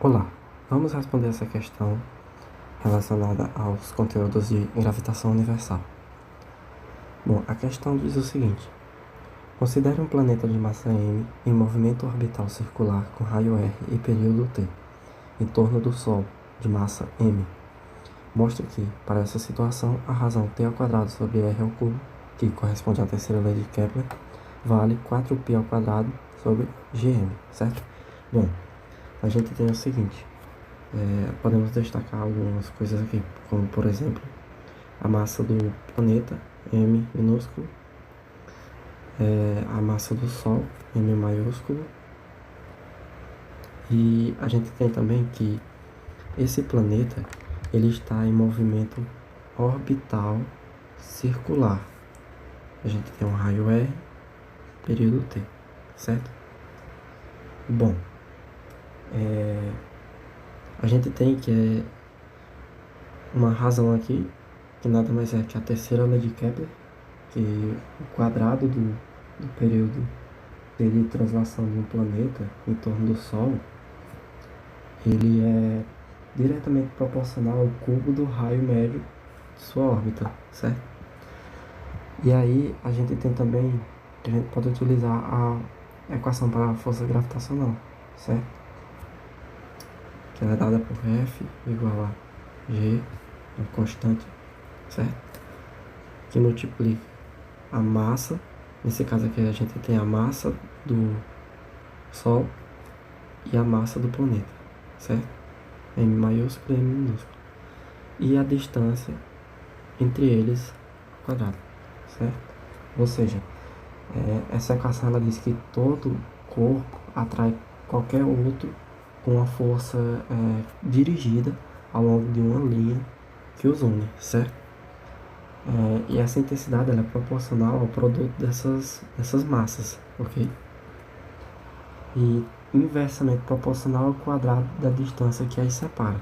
Olá, vamos responder essa questão relacionada aos conteúdos de gravitação universal. Bom, a questão diz o seguinte: considere um planeta de massa m em movimento orbital circular com raio r e período t, em torno do Sol, de massa m. Mostre que, para essa situação, a razão t² sobre r ao cubo, que corresponde à terceira lei de Kepler, vale 4π² sobre gm, certo? Bom, a gente tem o seguinte, podemos destacar algumas coisas aqui, como por exemplo, a massa do planeta, m minúsculo, a massa do Sol, m maiúsculo, e a gente tem também que esse planeta ele está em movimento orbital circular. A gente tem um raio R, período T, certo? Bom, a gente tem que uma razão aqui, que nada mais é que a terceira lei de Kepler, que o quadrado do período de translação de um planeta em torno do Sol, ele é diretamente proporcional ao cubo do raio médio de sua órbita, certo? E aí a gente tem também, a gente pode utilizar a equação para a força gravitacional, certo? Que ela é dada por F igual a G, uma constante, certo? Que multiplica a massa, nesse caso aqui a gente tem a massa do Sol e a massa do planeta, certo? M maiúsculo e M minúsculo. E a distância entre eles ao quadrado, certo? Ou seja, essa equação ela diz que todo corpo atrai qualquer outro com uma força dirigida ao longo de uma linha que os une, certo? E essa intensidade ela é proporcional ao produto dessas massas, ok? E inversamente proporcional ao quadrado da distância que as separa,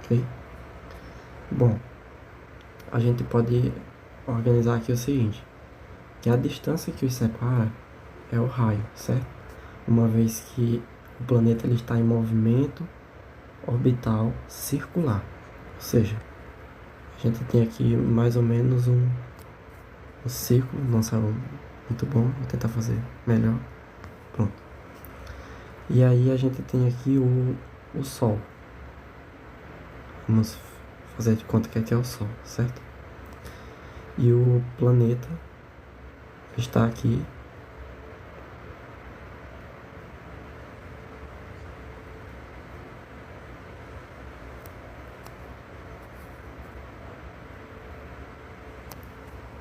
ok? Bom, a gente pode organizar aqui o seguinte, que a distância que os separa é o raio, certo? Uma vez que o planeta ele está em movimento orbital circular, ou seja, a gente tem aqui mais ou menos um círculo, não saiu muito bom, vou tentar fazer melhor, pronto. E aí a gente tem aqui o Sol, vamos fazer de conta que aqui é o Sol, certo? E o planeta está aqui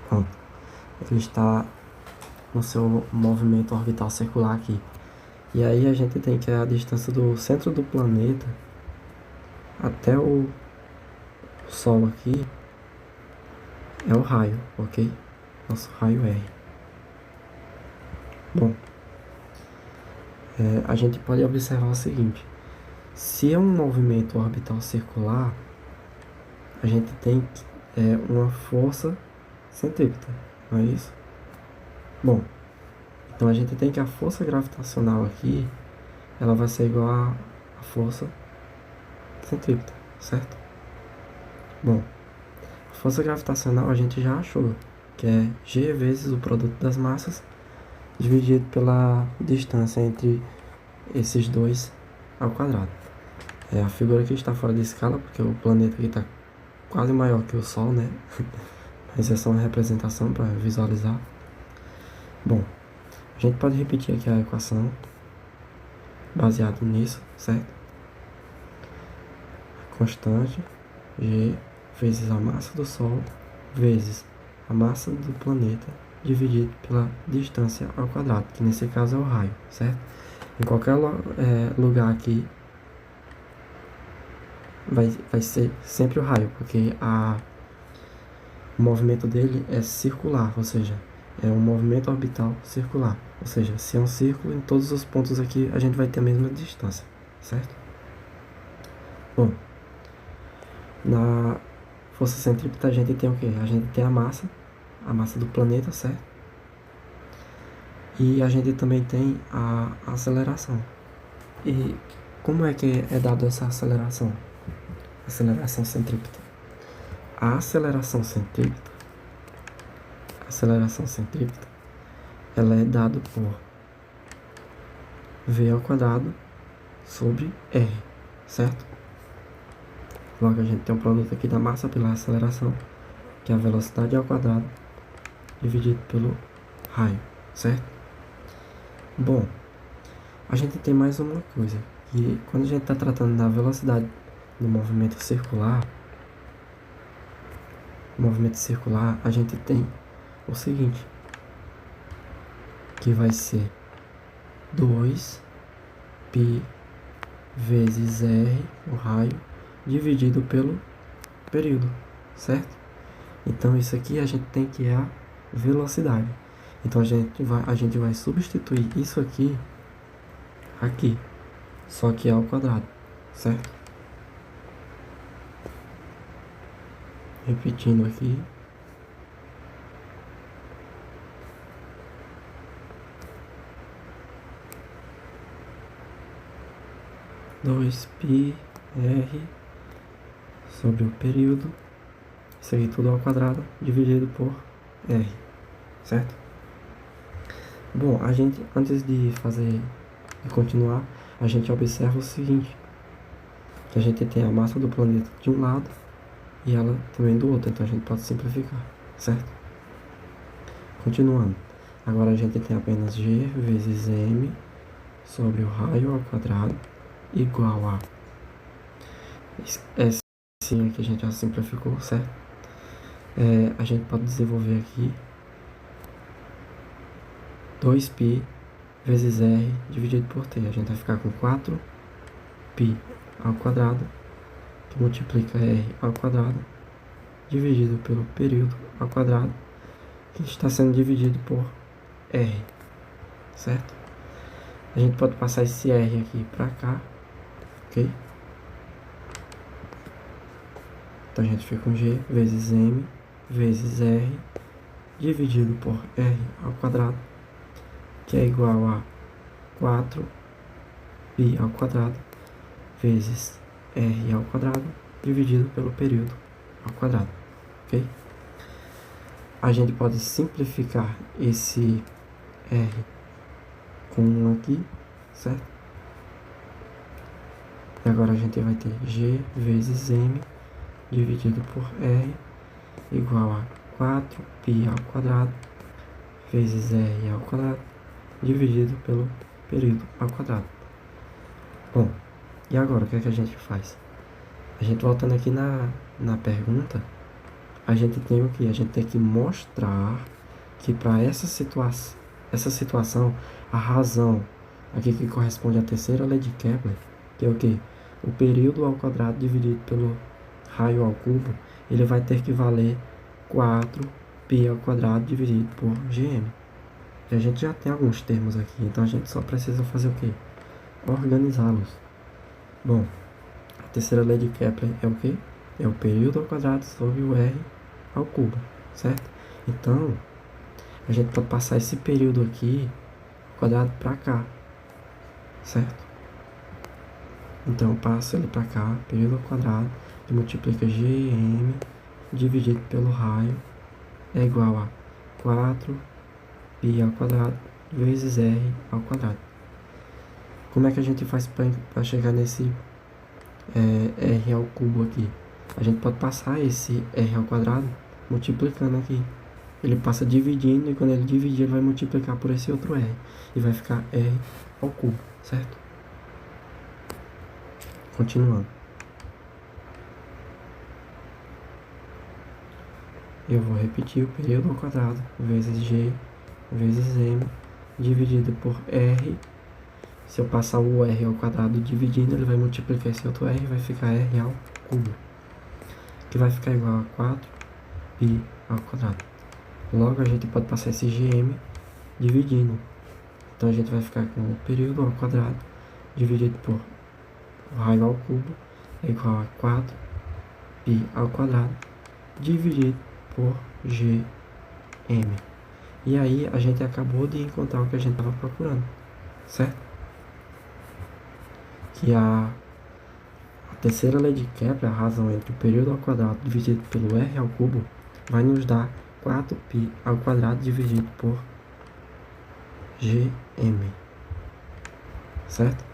pronto. Ele está no seu movimento orbital circular aqui. E aí a gente tem que a distância do centro do planeta até o Sol aqui é o raio, ok? Nosso raio R. Bom, a gente pode observar o seguinte, se é um movimento orbital circular, a gente tem uma força centrípeta, não é isso? Bom, então a gente tem que a força gravitacional aqui, ela vai ser igual à força centrípeta, certo? Bom, a força gravitacional a gente já achou, que é G vezes o produto das massas, dividido pela distância entre esses dois ao quadrado. A figura aqui está fora de escala, porque o planeta aqui está quase maior que o Sol, né? Mas essa é uma representação para visualizar. Bom, a gente pode repetir aqui a equação baseado nisso, certo? A constante G vezes a massa do Sol vezes a massa do planeta dividido pela distância ao quadrado, que nesse caso é o raio, certo? Em qualquer lugar aqui vai ser sempre o raio, porque o movimento dele é circular, ou seja, é um movimento orbital circular. Ou seja, se é um círculo, em todos os pontos aqui a gente vai ter a mesma distância, certo? Bom, na força centrípeta a gente tem o quê? A gente tem a massa do planeta, certo? E a gente também tem a aceleração. E como é que é dado essa aceleração? Aceleração centrípeta. A aceleração centrípeta, ela é dada por v ao quadrado sobre r, certo? Logo a gente tem um produto aqui da massa pela aceleração, que é a velocidade ao quadrado dividido pelo raio, certo? Bom, a gente tem mais uma coisa, que quando a gente está tratando da velocidade do movimento circular, a gente tem o seguinte, que vai ser 2π vezes r, o raio, dividido pelo período, certo? Então isso aqui a gente tem que é a velocidade. Então a gente vai substituir isso aqui, só que é ao quadrado, certo? Repetindo aqui. Dois π r sobre o período, isso aqui tudo ao quadrado, dividido por r, certo? Bom, a gente, antes de continuar, a gente observa o seguinte, que a gente tem a massa do planeta de um lado e ela também do outro, então a gente pode simplificar, certo? Continuando, agora a gente tem apenas g vezes m sobre o raio ao quadrado igual a S que a gente já simplificou, certo? A gente pode desenvolver aqui 2π vezes r dividido por t. A gente vai ficar com 4π ao quadrado, que multiplica r ao quadrado, dividido pelo período ao quadrado, que está sendo dividido por r, certo? A gente pode passar esse r aqui para cá, ok? Então a gente fica com g vezes m vezes r dividido por r ao quadrado, que é igual a 4π ao quadrado vezes r ao quadrado dividido pelo período ao quadrado, ok? A gente pode simplificar esse r com 1 aqui, certo? E agora a gente vai ter g vezes m dividido por r igual a 4π ao quadrado vezes r ao quadrado dividido pelo período ao quadrado. Bom, e agora o que é que a gente faz? A gente voltando aqui na pergunta, a gente tem o que? A gente tem que mostrar que para essa situação, a razão aqui que corresponde à terceira lei de Kepler, que é o que? O período ao quadrado dividido pelo raio ao cubo, ele vai ter que valer 4π ao quadrado dividido por gm. E a gente já tem alguns termos aqui, então a gente só precisa fazer o que? Organizá-los. Bom, a terceira lei de Kepler é o que? É o período ao quadrado sobre o r ao cubo, certo? Então, a gente pode passar esse período aqui, ao quadrado, para cá, certo? Então, eu passo ele para cá, período ao quadrado, que multiplica gm dividido pelo raio é igual a 4π ao quadrado vezes r ao quadrado. Como é que a gente faz para chegar nesse r ao cubo aqui? A gente pode passar esse r ao quadrado multiplicando aqui. Ele passa dividindo e quando ele dividir ele vai multiplicar por esse outro r. E vai ficar r ao cubo, certo? Continuando. Eu vou repetir o período ao quadrado vezes g vezes m dividido por r. Se eu passar o r ao quadrado dividindo, ele vai multiplicar esse outro r e vai ficar r ao cubo, que vai ficar igual a 4π ao quadrado. Logo, a gente pode passar esse gm dividindo. Então, a gente vai ficar com o período ao quadrado dividido por o raio ao cubo é igual a 4π ao quadrado dividido por gm. E aí, a gente acabou de encontrar o que a gente estava procurando, certo? que a terceira lei de Kepler, a razão entre o período ao quadrado dividido pelo r ao cubo, vai nos dar 4π ao quadrado dividido por gm, certo?